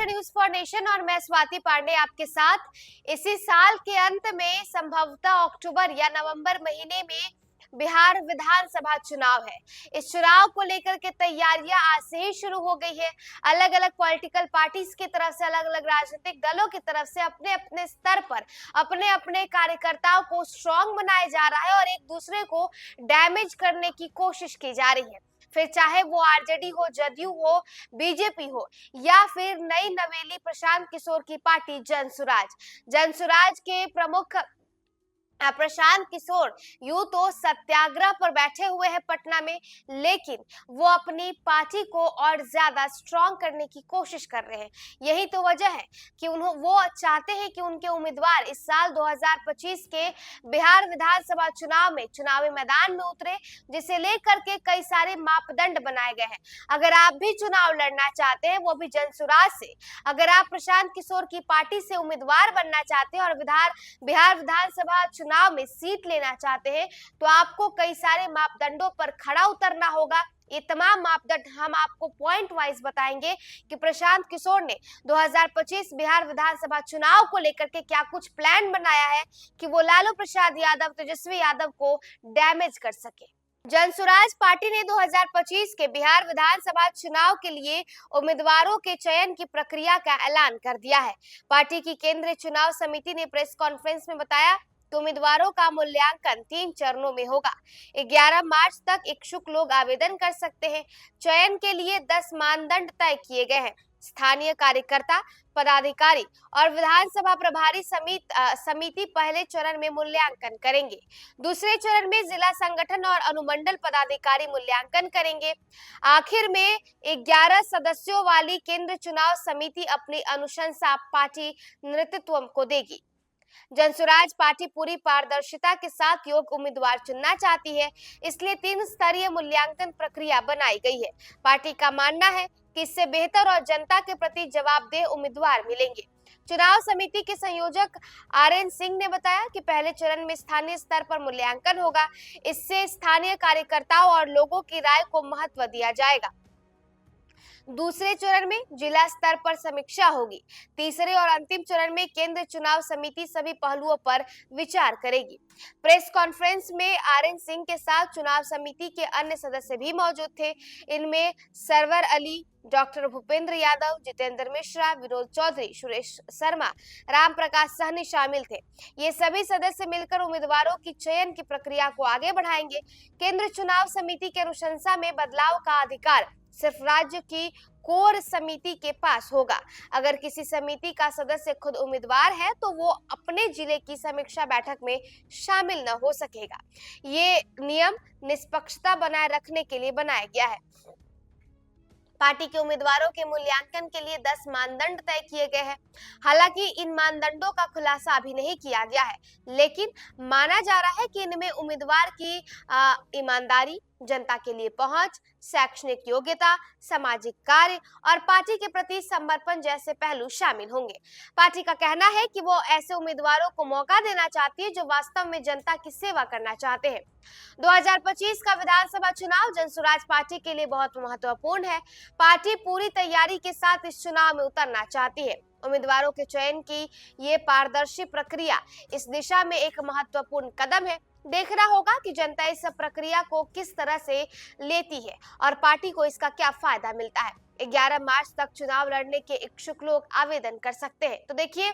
हैं news for nation और मैं स्वाति पांडे आपके साथ। इसी साल के अंत में संभवतः अक्टूबर या नवंबर महीने में बिहार विधानसभा चुनाव है। इस चुनाव को लेकर के तैयारियां आज से ही शुरू हो गई है। अलग अलग पॉलिटिकल पार्टीज की तरफ से, अलग अलग राजनीतिक दलों की तरफ से अपने अपने स्तर पर अपने अपने कार्यकर्ताओं को स्ट्रांग बनाया जा रहा है और एक दूसरे को डैमेज करने की कोशिश की जा रही है। फिर चाहे वो आरजेडी हो, जदयू हो, बीजेपी हो या फिर नई नवेली प्रशांत किशोर की पार्टी जनसुराज के प्रमुख प्रशांत किशोर यूं तो सत्याग्रह पर बैठे हुए हैं पटना में, लेकिन वो अपनी पार्टी को और ज्यादा स्ट्रांग करने की कोशिश कर रहे हैं। यही तो वजह है कि वो चाहते हैं कि उनके उम्मीदवार इस साल 2025 के बिहार विधानसभा चुनाव में चुनावी मैदान में उतरे, जिसे लेकर के कई सारे मापदंड बनाए गए हैं। अगर आप भी चुनाव लड़ना चाहते हैं, वो भी जनसुराज से, अगर आप प्रशांत किशोर की पार्टी से उम्मीदवार बनना चाहते हैं और बिहार विधानसभा चुनाव में सीट लेना चाहते हैं, तो आपको कई सारे मापदंडों पर खड़ा उतरना होगा। ये तमाम मापदंड हम आपको पॉइंट वाइज बताएंगे कि प्रशांत किशोर ने 2025 बिहार विधानसभा चुनाव को लेकर के क्या कुछ प्लान बनाया है कि वो लालू प्रसाद यादव, तेजस्वी यादव को डैमेज कर सके। जनसुराज पार्टी ने 2025 के बिहार विधानसभा चुनाव के लिए उम्मीदवारों के चयन की प्रक्रिया का ऐलान कर दिया है। पार्टी की केंद्रीय चुनाव समिति ने प्रेस कॉन्फ्रेंस में बताया कि उम्मीदवारों का मूल्यांकन 3 चरणों में होगा। 11 मार्च तक इच्छुक लोग आवेदन कर सकते हैं। चयन के लिए 10 मानदंड तय किए गए हैं। स्थानीय कार्यकर्ता, पदाधिकारी और विधानसभा प्रभारी समिति पहले चरण में मूल्यांकन करेंगे। दूसरे चरण में जिला संगठन और अनुमंडल पदाधिकारी मूल्यांकन करेंगे। आखिर में 11 सदस्यों वाली केंद्र चुनाव समिति अपनी अनुशंसा पार्टी नेतृत्व को देगी। जनसुराज पार्टी पूरी पारदर्शिता के साथ योग्य उम्मीदवार चुनना चाहती है, इसलिए 3 स्तरीय मूल्यांकन प्रक्रिया बनाई गई है। पार्टी का मानना है कि इससे बेहतर और जनता के प्रति जवाबदेह उम्मीदवार मिलेंगे। चुनाव समिति के संयोजक RN सिंह ने बताया कि पहले चरण में स्थानीय स्तर पर मूल्यांकन होगा। इससे स्थानीय कार्यकर्ताओं और लोगों की राय को महत्व दिया जाएगा। दूसरे चरण में जिला स्तर पर समीक्षा होगी। तीसरे और अंतिम चरण में केंद्रीय चुनाव समिति सभी पहलुओं पर विचार करेगी। प्रेस कॉन्फ्रेंस में RN सिंह के साथ चुनाव समिति के अन्य सदस्य भी मौजूद थे। इनमें सरवर अली, डॉक्टर भूपेंद्र यादव, जितेंद्र मिश्रा, विनोद चौधरी, सुरेश शर्मा, राम प्रकाश सहनी शामिल थे। ये सभी सदस्य मिलकर उम्मीदवारों की चयन की प्रक्रिया को आगे बढ़ाएंगे। केंद्रीय चुनाव समिति के अनुशंसा में बदलाव का अधिकार सिर्फ राज्य की कोर समिति के पास होगा। अगर किसी समिति का सदस्य खुद उम्मीदवार है तो वो अपने जिले की समीक्षा बैठक में शामिल न हो सकेगा। ये नियम निष्पक्षता बनाए रखने के लिए बनाया गया है। पार्टी के उम्मीदवारों के मूल्यांकन के लिए 10 मानदंड तय किए गए हैं। हालांकि इन मानदंडों का खुलासा अभी नहीं किया गया है, लेकिन माना जा रहा है कि इनमें उम्मीदवार की ईमानदारी, जनता के लिए पहुंच, शैक्षणिक योग्यता, सामाजिक कार्य और पार्टी के प्रति समर्पण जैसे पहलू शामिल होंगे। पार्टी का कहना है कि वो ऐसे उम्मीदवारों को मौका देना चाहती है जो वास्तव में जनता की सेवा करना चाहते हैं। 2025 का विधानसभा चुनाव जनसुराज पार्टी के लिए बहुत महत्वपूर्ण है। पार्टी पूरी तैयारी के साथ इस चुनाव में उतरना चाहती है। उम्मीदवारों के चयन की ये पारदर्शी प्रक्रिया इस दिशा में एक महत्वपूर्ण कदम है। देखना होगा कि जनता इस प्रक्रिया को किस तरह से लेती है और पार्टी को इसका क्या फायदा मिलता है। 11 मार्च तक चुनाव लड़ने के इच्छुक लोग आवेदन कर सकते हैं। तो देखिए,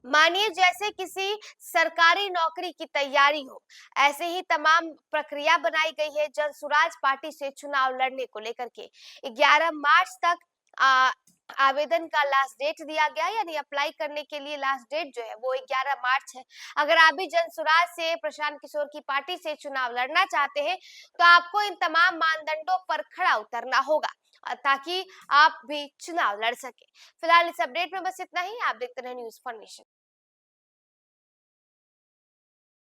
मानिए जैसे किसी सरकारी नौकरी की तैयारी हो, ऐसे ही तमाम प्रक्रिया बनाई गई है जनसुराज पार्टी से चुनाव लड़ने को लेकर के। 11 मार्च तक आवेदन का लास्ट डेट दिया गया, यानी अप्लाई करने के लिए लास्ट डेट जो है वो 11 मार्च है। अगर आप भी जनसुराज से, प्रशांत किशोर की पार्टी से चुनाव लड़ना चाहते हैं तो आपको इन तमाम मानदंडों पर खड़ा उतरना होगा ताकि आप भी चुनाव लड़ सके। फिलहाल इस अपडेट में बस इतना ही। आप देखते रहे न्यूज फॉर नेशन।